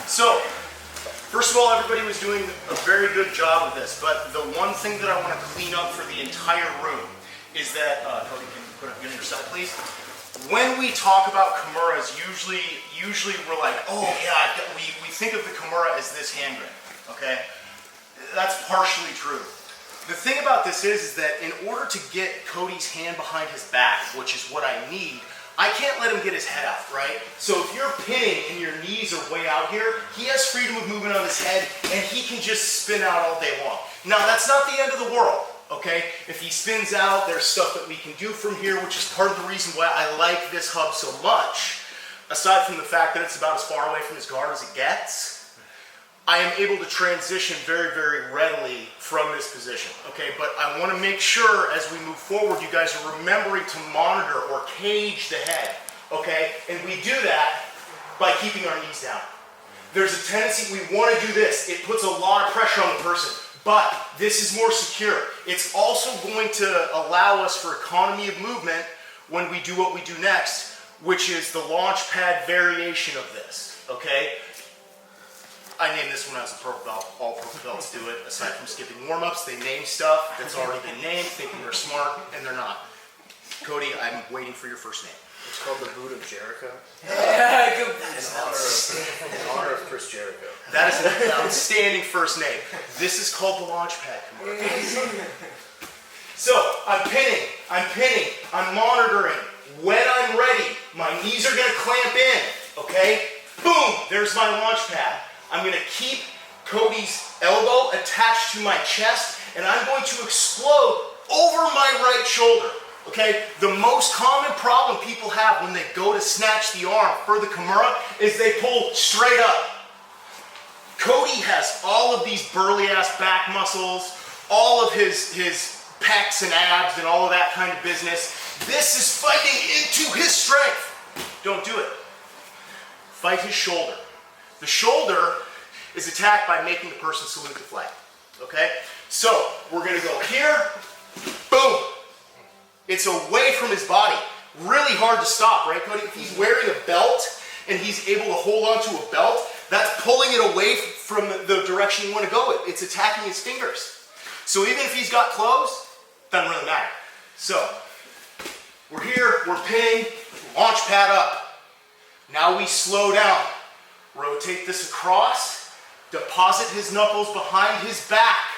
So, first of all, everybody was doing a very good job of this, but the one thing that I want to clean up for the entire room is that, Cody, can you put up your side, please? When we talk about Kimuras, usually we're like, oh yeah, we think of the Kimura as this hand grip, okay? That's partially true. The thing about this is that in order to get Cody's hand behind his back, which is what I need, I can't let him get his head out, right? So if you're pinning and your knees are way out here, he has freedom of movement on his head and he can just spin out all day long. Now that's not the end of the world, okay? If he spins out, there's stuff that we can do from here, which is part of the reason why I like this hub so much. Aside from the fact that it's about as far away from his guard as it gets, I am able to transition very, very readily from this position, okay? But I want to make sure as we move forward, you guys are remembering to monitor or cage the head, okay? And we do that by keeping our knees down. There's a tendency, we want to do this. It puts a lot of pressure on the person, but this is more secure. It's also going to allow us for economy of movement when we do what we do next, which is the Launchpad variation of this, okay? I named this when I was a purple belt. All purple belts do it. Aside from skipping warm-ups, they name stuff that's already been named, thinking they're smart, and they're not. Cody, I'm waiting for your first name. It's called the Boot of Jericho. Yeah, in honor of Chris Jericho. That is an outstanding first name. This is called the Launchpad. So, I'm pinning, I'm monitoring. When I'm ready, my knees are going to clamp in, okay? Boom, there's my Launchpad. I'm going to keep Cody's elbow attached to my chest, and I'm going to explode over my right shoulder, okay? The most common problem people have when they go to snatch the arm for the Kimura is they pull straight up. Cody has all of these burly-ass back muscles, all of his pecs and abs and all of that kind of business. This is fighting into his strength. Don't do it. Fight his shoulder. The shoulder is attacked by making the person salute the flag, okay? So, we're gonna go here, boom. It's away from his body. Really hard to stop, right, Cody? If he's wearing a belt and he's able to hold onto a belt, that's pulling it away from the direction you wanna go. It's attacking his fingers. So even if he's got clothes, doesn't really matter. So, we're here, we're pinning, Launchpad up. Now we slow down. Rotate this across, deposit his knuckles behind his back,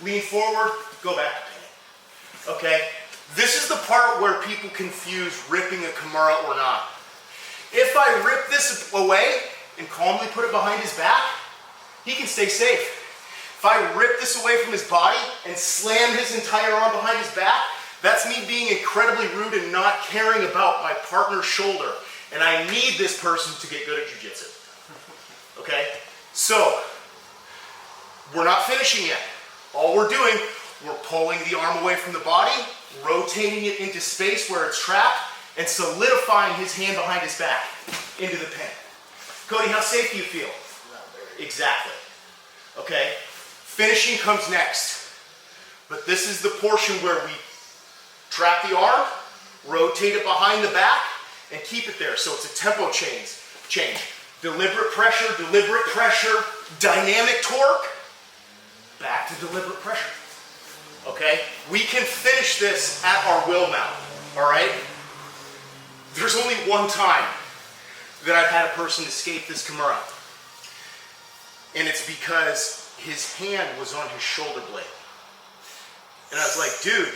lean forward, go back to pinning. Okay? This is the part where people confuse ripping a Kimura or not. If I rip this away and calmly put it behind his back, he can stay safe. If I rip this away from his body and slam his entire arm behind his back, that's me being incredibly rude and not caring about my partner's shoulder. And I need this person to get good at jiu-jitsu. Okay? So, we're not finishing yet. All we're doing, we're pulling the arm away from the body, rotating it into space where it's trapped, and solidifying his hand behind his back into the pin. Cody, how safe do you feel? Not very. Exactly. Okay? Finishing comes next. But this is the portion where we trap the arm, rotate it behind the back, and keep it there. So it's a tempo change. Deliberate pressure, dynamic torque, back to deliberate pressure. Okay? We can finish this at our will now. All right? There's only one time that I've had a person escape this Kimura. And it's because his hand was on his shoulder blade. And I was like, dude,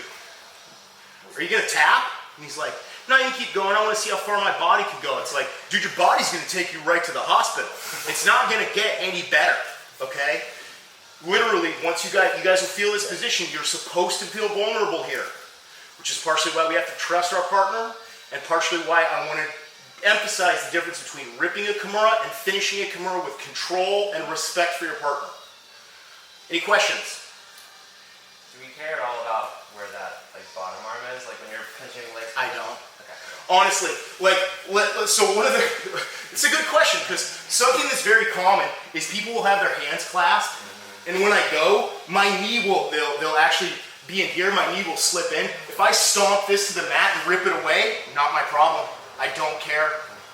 are you gonna tap? And he's like, no, you can keep going. I want to see how far my body can go. It's like, dude, your body's going to take you right to the hospital. It's not going to get any better, okay? Literally, once you guys will feel this position, you're supposed to feel vulnerable here, which is partially why we have to trust our partner and partially why I want to emphasize the difference between ripping a Kimura and finishing a Kimura with control and respect for your partner. Any questions? Do we care at all about where that bottom arm is? Like when you're pinching legs? I don't. Honestly, so one of the, it's a good question because something that's very common is people will have their hands clasped, and when I go, my knee will, they'll actually be in here, my knee will slip in. If I stomp this to the mat and rip it away, not my problem. I don't care,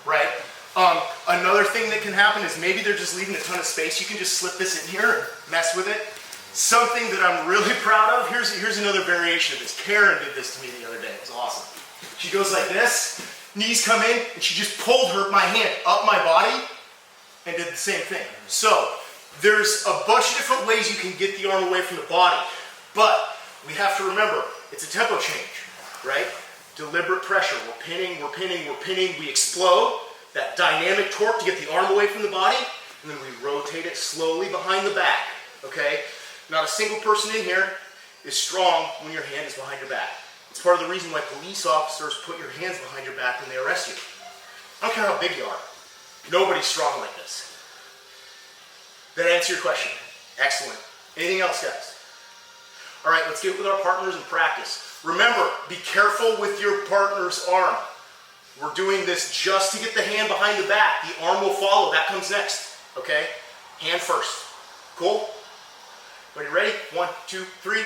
right? Another thing that can happen is maybe they're just leaving a ton of space. You can just slip this in here and mess with it. Something that I'm really proud of, here's another variation of this. Karen did this to me the other day, it was awesome. She goes like this, knees come in, and she just pulled my hand up my body and did the same thing. So, there's a bunch of different ways you can get the arm away from the body, but we have to remember, it's a tempo change, right? Deliberate pressure, we're pinning, we explode, that dynamic torque to get the arm away from the body, and then we rotate it slowly behind the back, okay? Not a single person in here is strong when your hand is behind your back. It's part of the reason why police officers put your hands behind your back when they arrest you. I don't care how big you are. Nobody's strong like this. Did I answer your question? Excellent. Anything else, guys? All right, let's get with our partners in practice. Remember, be careful with your partner's arm. We're doing this just to get the hand behind the back. The arm will follow. That comes next, okay? Hand first. Cool? Are you ready? 1, 2, 3.